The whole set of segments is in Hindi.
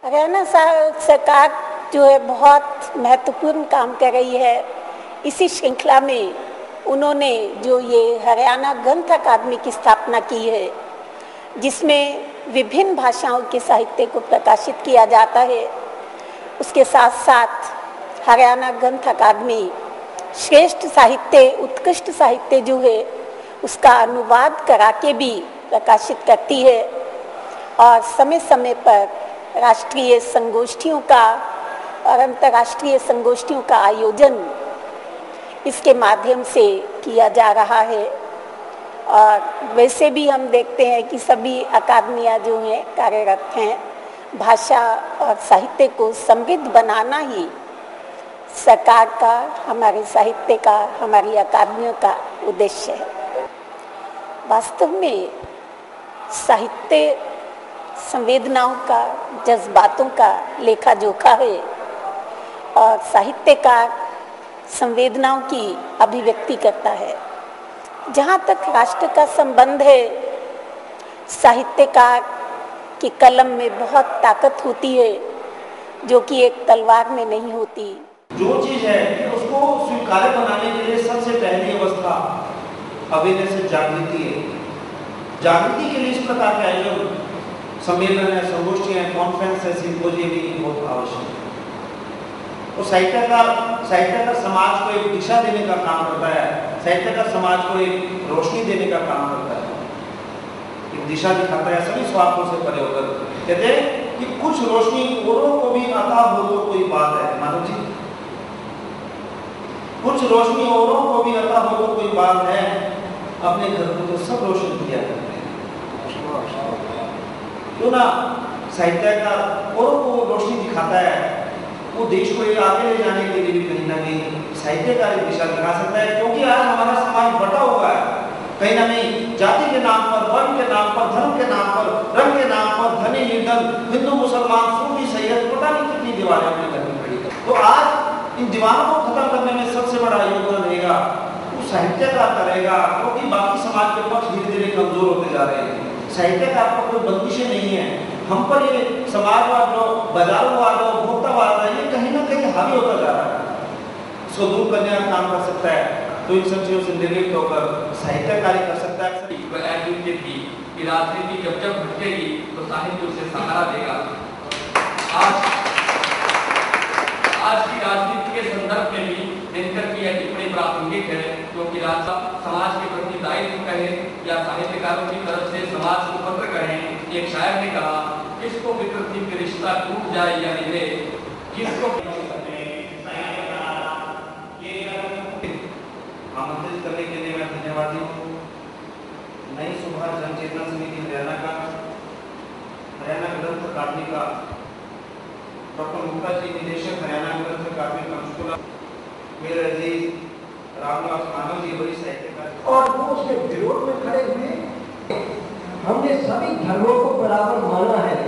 हरियाणा सरकार जो है बहुत महत्वपूर्ण काम कर रही है। इसी श्रृंखला में उन्होंने जो ये हरियाणा ग्रंथ अकादमी की स्थापना की है, जिसमें विभिन्न भाषाओं के साहित्य को प्रकाशित किया जाता है। उसके साथ साथ हरियाणा ग्रंथ अकादमी श्रेष्ठ साहित्य, उत्कृष्ट साहित्य जो है उसका अनुवाद करा के भी प्रकाशित करती है और समय समय पर राष्ट्रीय संगोष्ठियों का और अंतर्राष्ट्रीय संगोष्ठियों का आयोजन इसके माध्यम से किया जा रहा है। और वैसे भी हम देखते हैं कि सभी अकादमियाँ जो हैं कार्यरत हैं। भाषा और साहित्य को समृद्ध बनाना ही सरकार का, हमारे साहित्य का, हमारी अकादमियों का उद्देश्य है। वास्तव में साहित्य संवेदनाओं का, जज्बातों का लेखा जोखा है और साहित्यकार संवेदनाओं की अभिव्यक्ति करता है। जहाँ तक राष्ट्र का संबंध है, साहित्यकार की कलम में बहुत ताकत होती है जो कि एक तलवार में नहीं होती। जो चीज है उसको स्वीकार्य बनाने के लिए सबसे पहली अवस्था अवेयरनेस, जागृति है। जागृति के लिए इस प्रकार के आयोजन, सम्मेलन है, संगोष्ठियां, कॉन्फ्रेंस है, सिंपोजियम बहुत आवश्यक है। और साहित्य का समाज को एक दिशा देने का काम करता है। साहित्य का समाज को एक रोशनी देने का काम करता है, एक दिशा दिखाता है, सभी स्वार्थों से परे होकर। कहते हैं कि कुछ रोशनी औरों को भी अता हो तो कोई बात है। मानव जी, कुछ रोशनी औरों को भी अता हो तो कोई बात है, अपने घर को तो सब रोशन किया करते हैं। क्यों ना साहित्य का औरों को रोशनी दिखाता है, वो देश को आगे ले जाने के लिए भी कहीं ना कहीं साहित्यकार एक दिशा दिखा सकता है। क्योंकि आज हमारा समाज बटा हुआ है, कहीं ना कहीं जाति के नाम पर, वर्ण के नाम पर, धर्म के नाम पर, रंग के नाम पर, धनी निर्धन, हिंदू मुसलमान, सूफी सैयद, पता नहीं कितनी दीवारें अपने घर में खड़ी कर। तो आज इन दीवारों को खत्म करने में सबसे बड़ा योगदान रहेगा वो साहित्यकार करेगा, क्योंकि बाकी समाज के पक्ष धीरे धीरे कमजोर होते जा रहे हैं। साहित्यकार पर कोई बंदिशें नहीं है। हम पर ये समाजवाद जो बाजारवाद और उपभोक्तावाद है, ये कहीं ना कहीं हावी होता जा रहा है। इसको दूर करने का काम कर सकता है तो इन सब चीजों से निर्लिप्त होकर साहित्य कार्य कर सकता है। कि राजनीति जब जब भटकेगी तो साहित्य उसे सहारा देगा। आज की राजनीति के संदर्भ में भी दिनकर की यह टिप्पणी प्रासंगिक है, क्योंकि समाज के प्रति दायित्व कहें या साहित्यकारों की तरफ से समाज को पत्र कहें। एक शायर ने कहा, किसको विकृति के रिश्ता टूट जाए या निभे, किसको आमंत्रित करने के लिए मैं धन्यवादी हूँ। नई सुबह जनचेतना समिति हरियाणा का, हरियाणा ग्रंथ अकादमी का डॉक्टर मुक्ता जी, निदेशक हरियाणा ग्रंथ अकादमी पंचकुला, मेरे अजीज रामदास मानव जी, बड़ी साहित्यकार, और वो उसके विरोध में खड़े हुए। हमने सभी धर्मों को बराबर माना है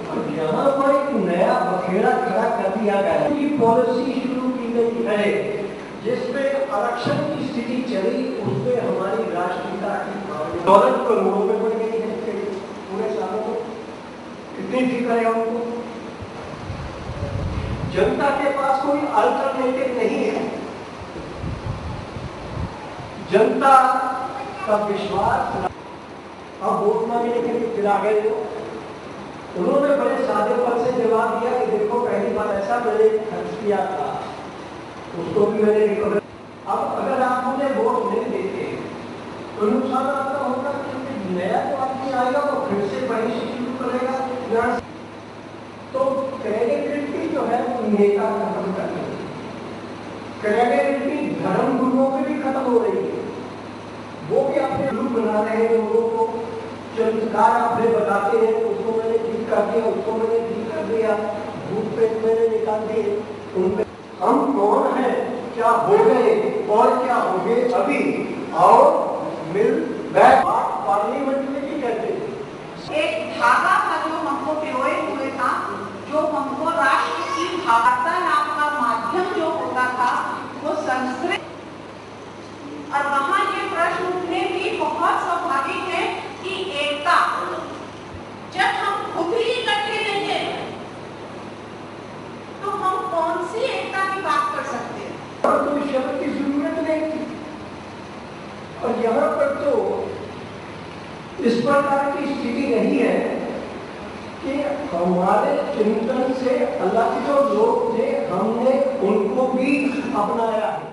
और यहाँ पर एक नया बखेड़ा खड़ा कर दिया गया है। पॉलिसी शुरू की गई है जिसमें आरक्षण की स्थिति चली, उसमें हमारी राष्ट्रीयता की दौलत करोड़ों में बढ़ गई है। पूरे सालों में कितनी फिक्र है उनको। जनता के पास कोई अल्टरनेटिव नहीं है। जनता का विश्वास अब वोट मांगने के लिए फिर आ गए लोग। उन्होंने बड़े सादेपन से जवाब दिया कि देखो, पहली बार ऐसा मैंने खर्च किया था, उसको भी मैंने रिकवर। अब अगर आप मुझे वोट नहीं देते तो नुकसान आपका होगा, क्योंकि नया जो आदमी आएगा वो फिर से वही से शुरू करेगा। तो क्रेडिबिलिटी जो है वो नेता खत्म कर रही है। क्रेडिबिलिटी धर्म गुरुओं में भी खत्म हो रही है। वो भी अपने रूप बना रहे हैं लोगों को, चमत्कार अपने बताते हैं, उसको मैंने ठीक कर दिया, उसको मैंने ठीक कर दिया, भूत पेट मैंने निकाल दिए। उनपे हम कौन है, क्या हो गए और क्या होंगे अभी, और मिल बैठ पार्लियामेंट में भी कहते थे। एक धागा था जो हमको पिरोए हुए था, जो हमको राष्ट्र की वार्तालाप का माध्यम जो होता था वो संस्कृत। और वहाँ ये प्रश्न उठने भी बहुत स्वाभाविक है कि एकता, जब हम खुद ही इकट्ठे नहीं है यहाँ पर तो इस प्रकार की स्थिति नहीं है कि हमारे चिंतन से अल्लाह के जो लोग थे हमने उनको भी अपनाया है।